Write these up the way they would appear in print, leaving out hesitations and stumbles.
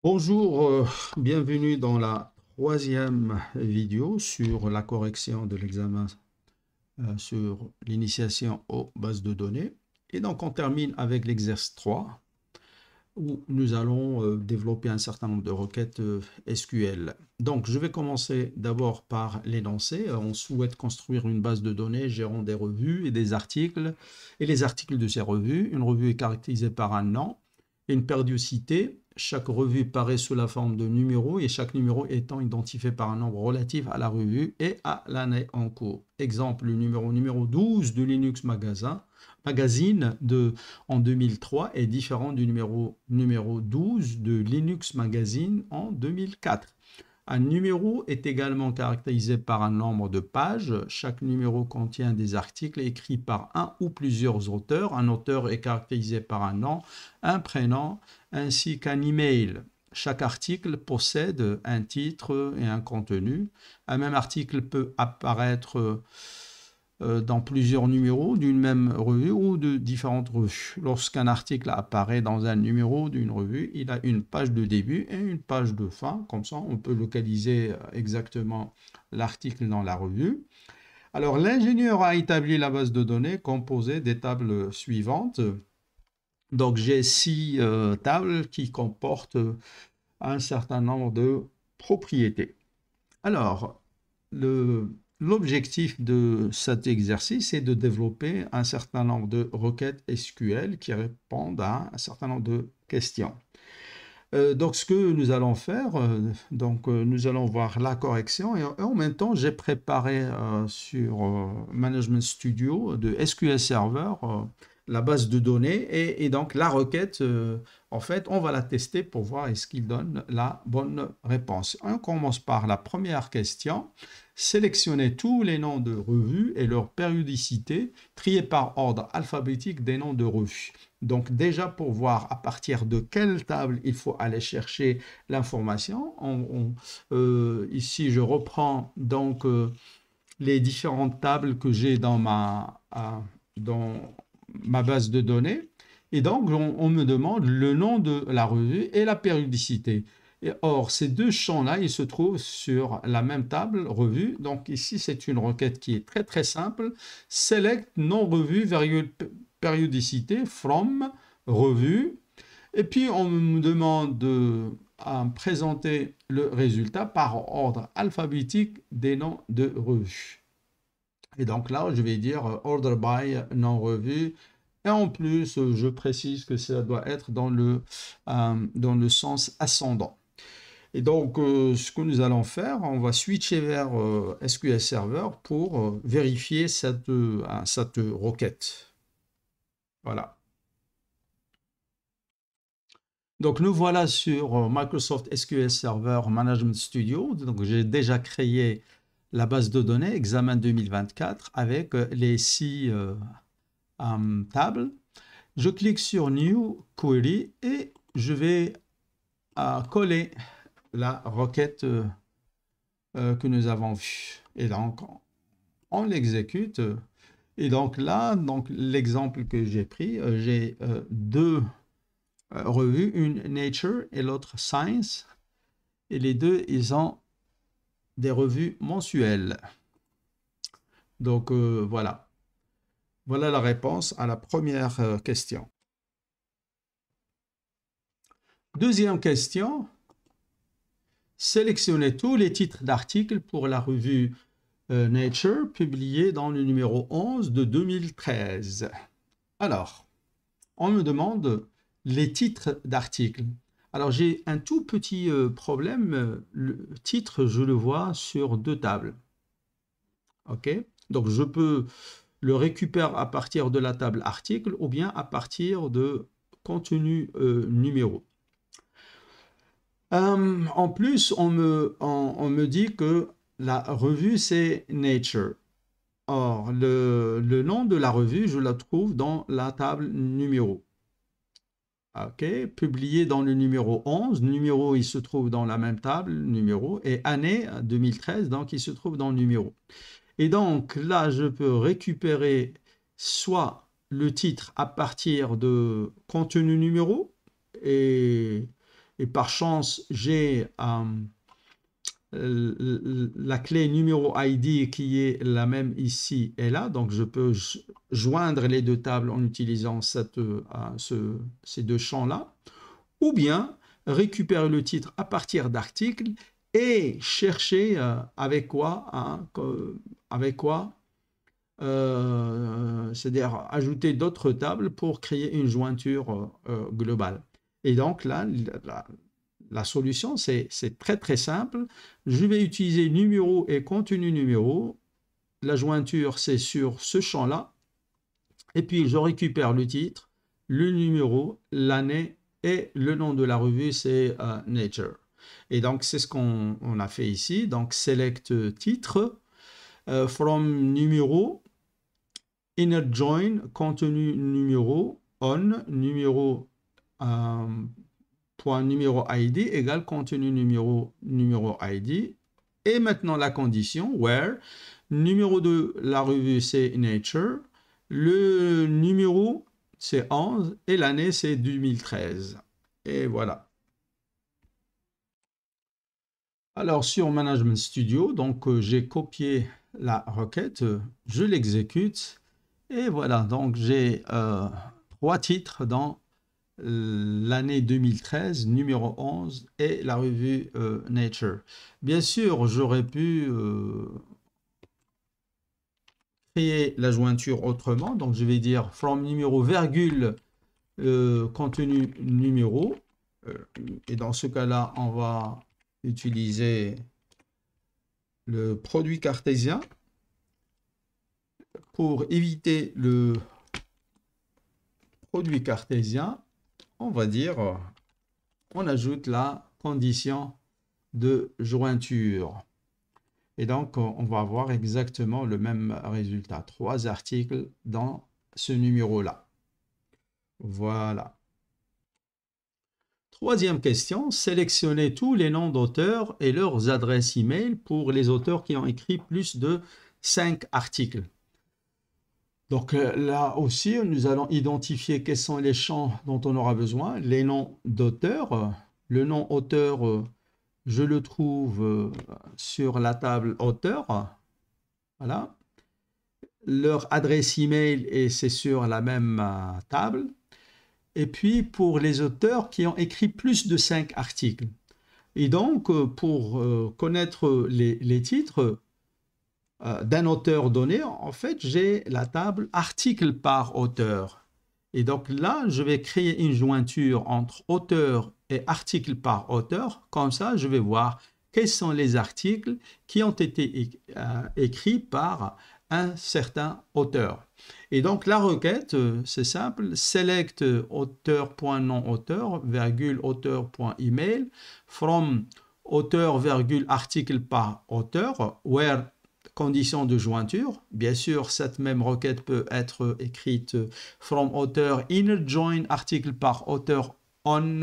Bonjour, bienvenue dans la troisième vidéo sur la correction de l'examen sur l'initiation aux bases de données. Et donc on termine avec l'exercice 3 où nous allons développer un certain nombre de requêtes SQL. Donc je vais commencer d'abord par l'énoncé. On souhaite construire une base de données gérant des revues et des articles et les articles de ces revues. Une revue est caractérisée par un nom et une périodicité. Chaque revue paraît sous la forme de numéros et chaque numéro étant identifié par un nombre relatif à la revue et à l'année en cours. Exemple, le numéro 12 de Linux Magazine en 2003 est différent du numéro 12 de Linux Magazine en 2004. Un numéro est également caractérisé par un nombre de pages. Chaque numéro contient des articles écrits par un ou plusieurs auteurs. Un auteur est caractérisé par un nom, un prénom, ainsi qu'un email. Chaque article possède un titre et un contenu. Un même article peut apparaître dans plusieurs numéros d'une même revue ou de différentes revues. Lorsqu'un article apparaît dans un numéro d'une revue, il a une page de début et une page de fin. Comme ça, on peut localiser exactement l'article dans la revue. Alors, l'ingénieur a établi la base de données composée des tables suivantes. Donc, j'ai 6 tables qui comportent un certain nombre de propriétés. Alors, l'objectif de cet exercice est de développer un certain nombre de requêtes SQL qui répondent à un certain nombre de questions. Donc, ce que nous allons faire, nous allons voir la correction et en même temps, j'ai préparé sur Management Studio de SQL Server la base de données et donc la requête, en fait, on va la tester pour voir est-ce qu'il donne la bonne réponse. On commence par la première question. Sélectionnez tous les noms de revues et leur périodicité, triés par ordre alphabétique des noms de revues. Donc déjà pour voir à partir de quelle table il faut aller chercher l'information, ici je reprends donc les différentes tables que j'ai dans ma base de données et donc on me demande le nom de la revue et la périodicité. Et or, ces deux champs-là, ils se trouvent sur la même table revue. Donc ici, c'est une requête qui est très très simple. Select non-revue, périodicité, from, revue. Et puis, on me demande de présenter le résultat par ordre alphabétique des noms de revues. Et donc là, je vais dire order by non-revue. Et en plus, je précise que ça doit être dans le sens ascendant. Et donc, ce que nous allons faire, on va switcher vers SQL Server pour vérifier cette requête. Voilà. Donc, nous voilà sur Microsoft SQL Server Management Studio. Donc, j'ai déjà créé la base de données examen 2024 avec les 6 tables. Je clique sur New Query et je vais coller la requête que nous avons vue. Et donc, on l'exécute. Et donc là, l'exemple que j'ai pris, j'ai deux revues, une Nature et l'autre Science. Et les deux, ils ont des revues mensuelles. Donc voilà. Voilà la réponse à la première question. Deuxième question. Sélectionnez tous les titres d'articles pour la revue Nature publiée dans le numéro 11 de 2013. Alors, on me demande les titres d'articles. Alors, j'ai un tout petit problème. Le titre, je le vois sur deux tables. OK? Donc, je peux le récupérer à partir de la table article ou bien à partir de contenu numéro. En plus, on me dit que la revue, c'est Nature. Or, le nom de la revue, je la trouve dans la table numéro. OK, publié dans le numéro 11. Numéro, il se trouve dans la même table, numéro. Et année 2013, donc il se trouve dans le numéro. Et donc là, je peux récupérer soit le titre à partir de contenu numéro et et par chance, j'ai la clé numéro ID qui est la même ici et là, donc je peux joindre les deux tables en utilisant ces deux champs-là, ou bien récupérer le titre à partir d'articles et chercher avec quoi, c'est-à-dire ajouter d'autres tables pour créer une jointure globale. Et donc là, la solution, c'est très très simple. Je vais utiliser numéro et contenu numéro. La jointure, c'est sur ce champ-là. Et puis, je récupère le titre, le numéro, l'année et le nom de la revue, c'est Nature. Et donc, c'est ce qu'on a fait ici. Donc, select titre, from numéro, inner join, contenu numéro, on, numéro, point numéro ID égale contenu numéro ID. Et maintenant la condition, where, numéro de la revue c'est Nature, le numéro c'est 11 et l'année c'est 2013. Et voilà. Alors sur Management Studio, donc j'ai copié la requête, je l'exécute et voilà, donc j'ai 3 titres dans l'année 2013, numéro 11 et la revue Nature. Bien sûr, j'aurais pu créer la jointure autrement, donc je vais dire from numéro virgule contenu numéro, et dans ce cas-là, on va utiliser le produit cartésien pour éviter le produit cartésien. On va dire, on ajoute la condition de jointure. Et donc, on va avoir exactement le même résultat. 3 articles dans ce numéro-là. Voilà. Troisième question, sélectionnez tous les noms d'auteurs et leurs adresses email pour les auteurs qui ont écrit plus de 5 articles. Donc là aussi, nous allons identifier quels sont les champs dont on aura besoin. Les noms d'auteurs. Le nom auteur, je le trouve sur la table auteur. Voilà. Leur adresse email, et c'est sur la même table. Et puis pour les auteurs qui ont écrit plus de 5 articles. Et donc, pour connaître les titres d'un auteur donné, en fait, j'ai la table article par auteur. Et donc là, je vais créer une jointure entre auteur et article par auteur. Comme ça, je vais voir quels sont les articles qui ont été écrits par un certain auteur. Et donc la requête, c'est simple, select auteur.nom-auteur, virgule auteur.email, from auteur, virgule article par auteur, where condition de jointure. Bien sûr, cette même requête peut être écrite from auteur, inner join article par auteur, on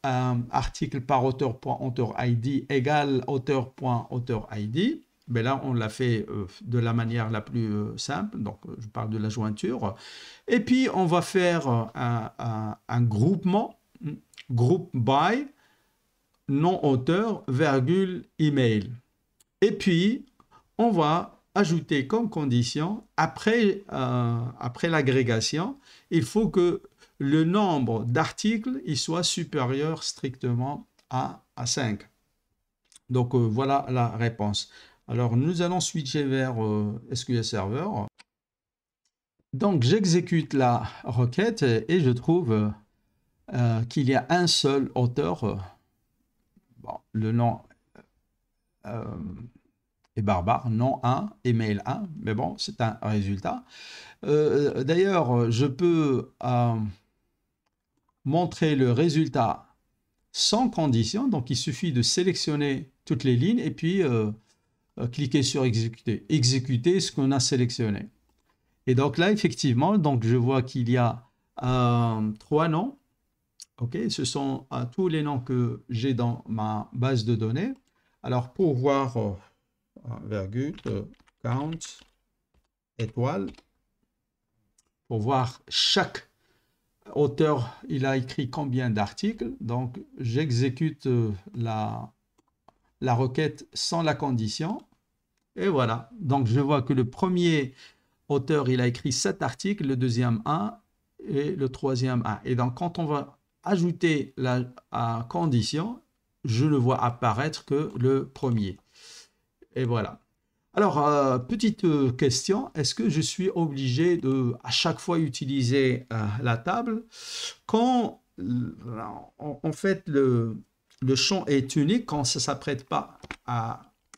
article par auteur.auteur ID égale auteur.auteur ID. Mais là, on l'a fait de la manière la plus simple. Donc, je parle de la jointure. Et puis, on va faire un groupement, group by, nom auteur, virgule, email. Et puis, on va ajouter comme condition, après l'agrégation, il faut que le nombre d'articles soit supérieur strictement à 5. Donc, voilà la réponse. Alors, nous allons switcher vers SQL Server. Donc, j'exécute la requête et je trouve qu'il y a un seul auteur. Bon, le nom est barbare, nom 1, email 1, mais bon, c'est un résultat. D'ailleurs, je peux montrer le résultat sans condition. Donc, il suffit de sélectionner toutes les lignes et puis cliquer sur exécuter. Exécuter ce qu'on a sélectionné. Et donc là, effectivement, donc je vois qu'il y a 3 noms. Ok, ce sont tous les noms que j'ai dans ma base de données. Alors, pour voir virgule, count, étoile, pour voir chaque auteur, il a écrit combien d'articles. Donc, j'exécute la requête sans la condition. Et voilà. Donc, je vois que le premier auteur, il a écrit 7 articles, le deuxième 1 et le troisième 1. Et donc, quand on va ajouter la condition, je ne vois apparaître que le premier. Et voilà. Alors, petite question, est-ce que je suis obligé de à chaque fois utiliser la table? Quand en fait le champ est unique, quand ça ne s'apprête pas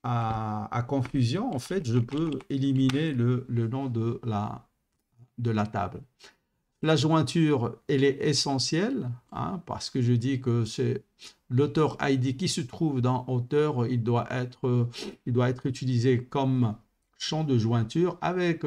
à confusion, en fait, je peux éliminer le nom de la table. La jointure, elle est essentielle, hein, parce que je dis que c'est l'auteur ID qui se trouve dans auteur, il doit être utilisé comme champ de jointure avec,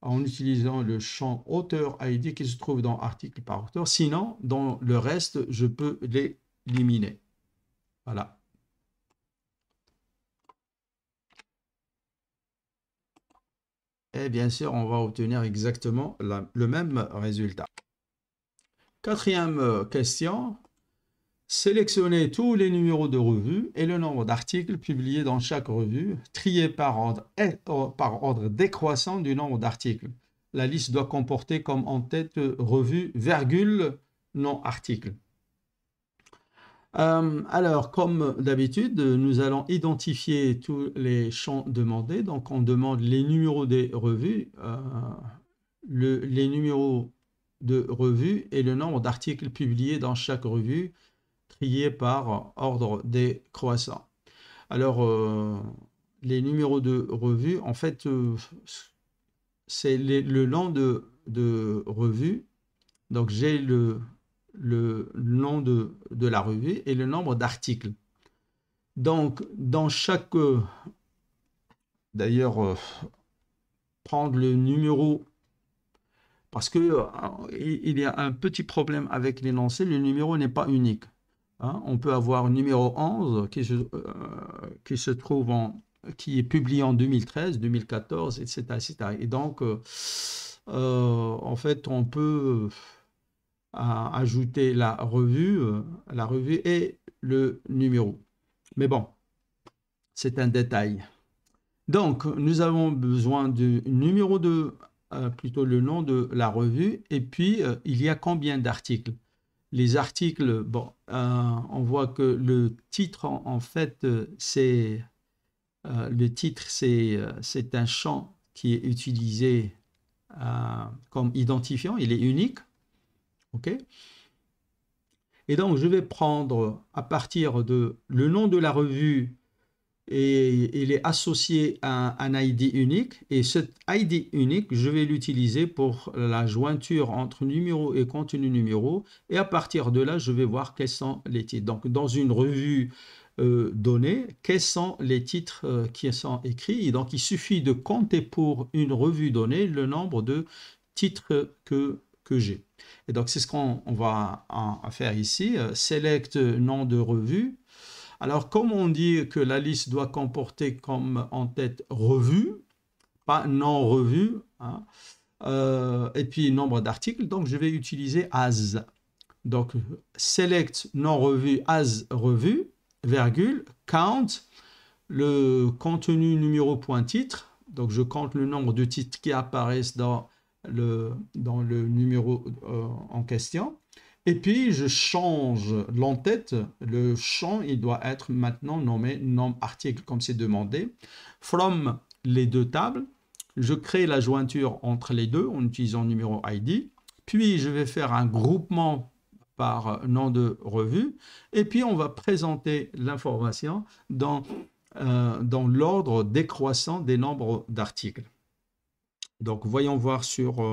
en utilisant le champ auteur ID qui se trouve dans article par auteur. Sinon, dans le reste, je peux l'éliminer. Voilà. Et bien sûr, on va obtenir exactement le même résultat. Quatrième question. Sélectionnez tous les numéros de revue et le nombre d'articles publiés dans chaque revue, triés par ordre décroissant du nombre d'articles. La liste doit comporter comme en tête revue, virgule, non article. Alors, comme d'habitude, nous allons identifier tous les champs demandés. Donc, on demande les numéros des revues, les numéros de revue et le nombre d'articles publiés dans chaque revue, triés par ordre décroissant. Alors, les numéros de revue, en fait, c'est le nom de revue. Donc, j'ai le nom de la revue et le nombre d'articles. Donc, dans chaque... D'ailleurs, prendre le numéro... Parce que il y a un petit problème avec l'énoncé, le numéro n'est pas unique. Hein, on peut avoir numéro 11 qui se trouve qui est publié en 2013, 2014, etc. etc. Et donc, en fait, on peut ajouter la revue et le numéro. Mais bon, c'est un détail. Donc, nous avons besoin du numéro plutôt le nom de la revue, et puis il y a combien d'articles? Les articles, bon, on voit que le titre, en fait, c'est un champ qui est utilisé comme identifiant, il est unique, ok? Et donc, je vais prendre à partir de le nom de la revue, et il est associé à un ID unique, et cet ID unique, je vais l'utiliser pour la jointure entre numéro et contenu numéro, et à partir de là, je vais voir quels sont les titres. Donc, dans une revue donnée, quels sont les titres qui sont écrits, et donc il suffit de compter pour une revue donnée le nombre de titres que j'ai. Et donc, c'est ce qu'on va faire ici. Select nom de revue. Alors, comme on dit que la liste doit comporter comme en tête revue, pas non revue, hein, et puis nombre d'articles, donc je vais utiliser as. Donc, select non revue as revue, virgule, count, le contenu numéro point titre, donc je compte le nombre de titres qui apparaissent dans le numéro en question. Et puis, je change l'entête. Le champ, il doit être maintenant nommé nom article, comme c'est demandé. From les deux tables, je crée la jointure entre les deux en utilisant numéro ID. Puis, je vais faire un groupement par nom de revue. Et puis, on va présenter l'information dans l'ordre décroissant des nombres d'articles. Donc, voyons voir sur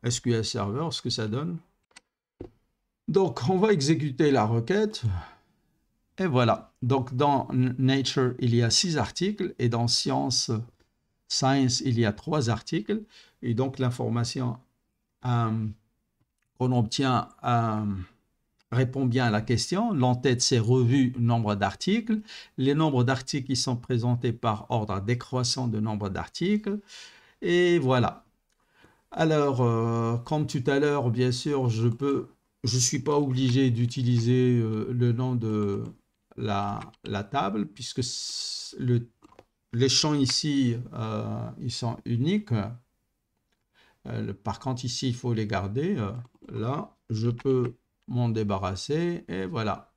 SQL Server ce que ça donne. Donc, on va exécuter la requête. Et voilà. Donc, dans Nature, il y a 6 articles. Et dans Science, il y a 3 articles. Et donc, l'information qu'on obtient répond bien à la question. L'entête, c'est revue, nombre d'articles. Les nombres d'articles qui sont présentés par ordre décroissant de nombre d'articles. Et voilà. Alors, comme tout à l'heure, bien sûr, je suis pas obligé d'utiliser le nom de la table puisque les champs ici, ils sont uniques. Par contre, ici, il faut les garder. Là, je peux m'en débarrasser et voilà.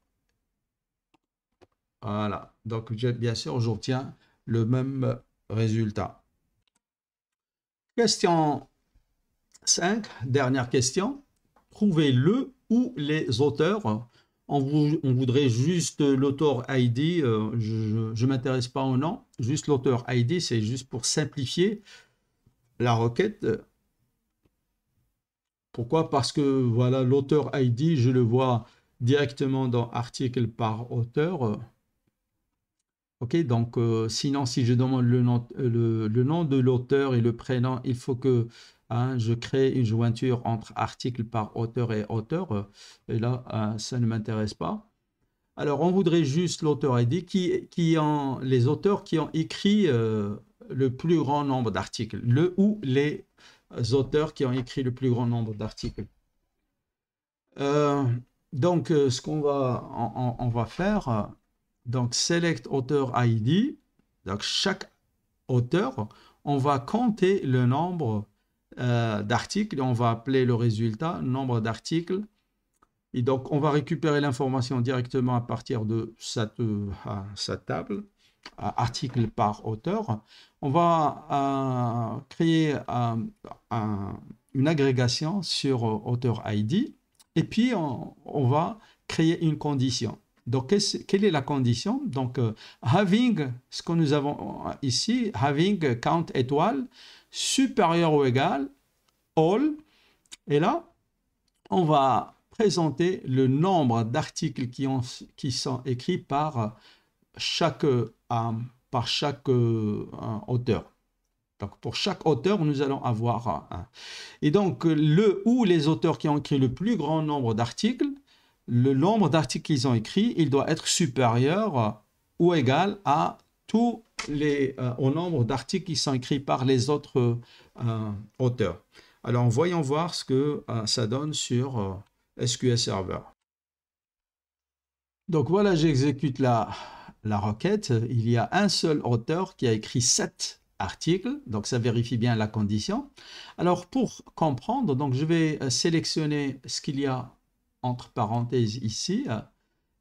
Voilà. Donc, bien sûr, j'obtiens le même résultat. Question 5, dernière question. Trouvez le ou les auteurs. On voudrait juste l'auteur ID. Je ne m'intéresse pas au nom. Juste l'auteur ID, c'est juste pour simplifier la requête. Pourquoi? Parce que voilà, l'auteur ID, je le vois directement dans article par auteur. Ok, donc sinon, si je demande le nom de l'auteur et le prénom, il faut que je crée une jointure entre article par auteur et auteur. Et là, ça ne m'intéresse pas. Alors, on voudrait juste l'auteur ID les auteurs qui ont écrit le plus grand nombre d'articles, le ou les auteurs qui ont écrit le plus grand nombre d'articles. Euh, donc, ce on va faire, donc select author ID, donc chaque auteur, on va compter le nombre d'articles, on va appeler le résultat nombre d'articles, et donc on va récupérer l'information directement à partir de cette table, article par auteur. On va créer une agrégation sur auteur ID, et puis on va créer une condition. Donc, quelle est la condition? Donc, having, ce que nous avons ici, having count étoile supérieur ou égal all. Et là, on va présenter le nombre d'articles qui sont écrits par chaque auteur. Donc, pour chaque auteur, nous allons avoir un. Et donc, le ou les auteurs qui ont écrit le plus grand nombre d'articles, le nombre d'articles qu'ils ont écrits, il doit être supérieur ou égal à au nombre d'articles qui sont écrits par les autres auteurs. Alors, voyons voir ce que ça donne sur SQL Server. Donc voilà, j'exécute la requête. Il y a un seul auteur qui a écrit 7 articles, donc ça vérifie bien la condition. Alors pour comprendre, donc je vais sélectionner ce qu'il y a entre parenthèses ici,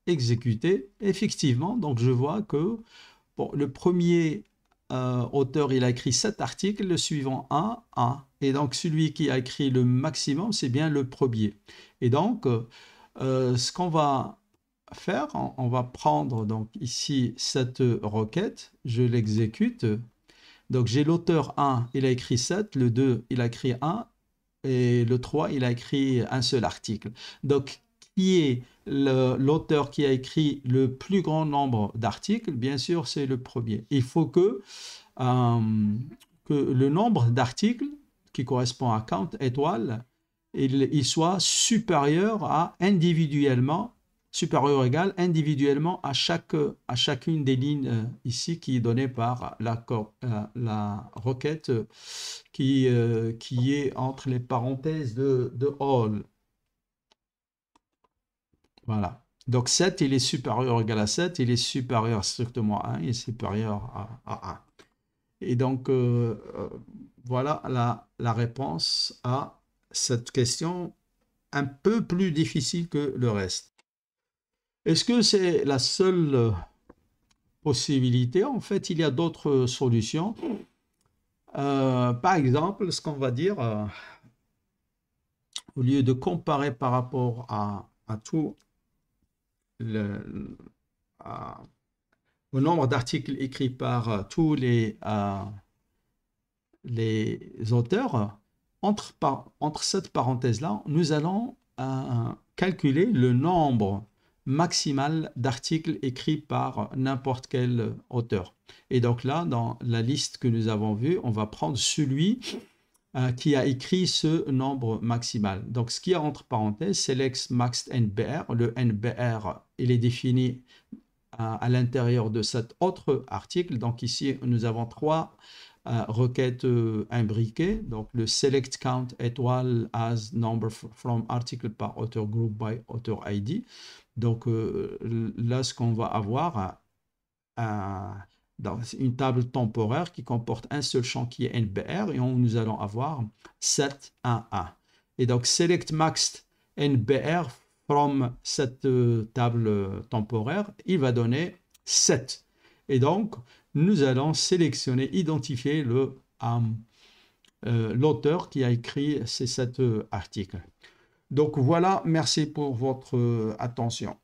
exécuter. Effectivement, donc je vois que bon, le premier auteur, il a écrit 7 articles, le suivant 1. Et donc celui qui a écrit le maximum, c'est bien le premier. Et donc, ce qu'on va faire, on va prendre donc ici cette requête, je l'exécute. Donc j'ai l'auteur 1, il a écrit 7, le 2, il a écrit 1, et le 3, il a écrit un seul article. Donc, qui est l'auteur qui a écrit le plus grand nombre d'articles? Bien sûr, c'est le premier. Il faut que le nombre d'articles qui correspond à count étoile, il soit supérieur supérieur ou égal individuellement à chacune des lignes ici qui est donnée par la requête qui est entre les parenthèses de all. Voilà. Donc 7, il est supérieur ou égal à 7, il est supérieur strictement à 1, il est supérieur à 1. Et donc, voilà la réponse à cette question un peu plus difficile que le reste. Est-ce que c'est la seule possibilité? En fait, il y a d'autres solutions. Par exemple, ce qu'on va dire, au lieu de comparer par rapport à tout au nombre d'articles écrits par tous les auteurs, entre cette parenthèse-là, nous allons calculer le nombre maximal d'articles écrits par n'importe quel auteur. Et donc là, dans la liste que nous avons vue, on va prendre celui qui a écrit ce nombre maximal. Donc, ce qu'il y a entre parenthèses, c'est l'ex-max NBR. Le NBR, il est défini à l'intérieur de cet autre article. Donc, ici, nous avons 3 requête imbriquée. Donc, le select count étoile as number from article par author group by author ID. Donc, là, ce qu'on va avoir dans une table temporaire qui comporte un seul champ qui est NBR et nous allons avoir 7, 1, 1. Et donc, select max NBR from cette table temporaire, il va donner 7. Et donc, nous allons sélectionner, identifier l'auteur qui a écrit ces 7 articles. Donc voilà, merci pour votre attention.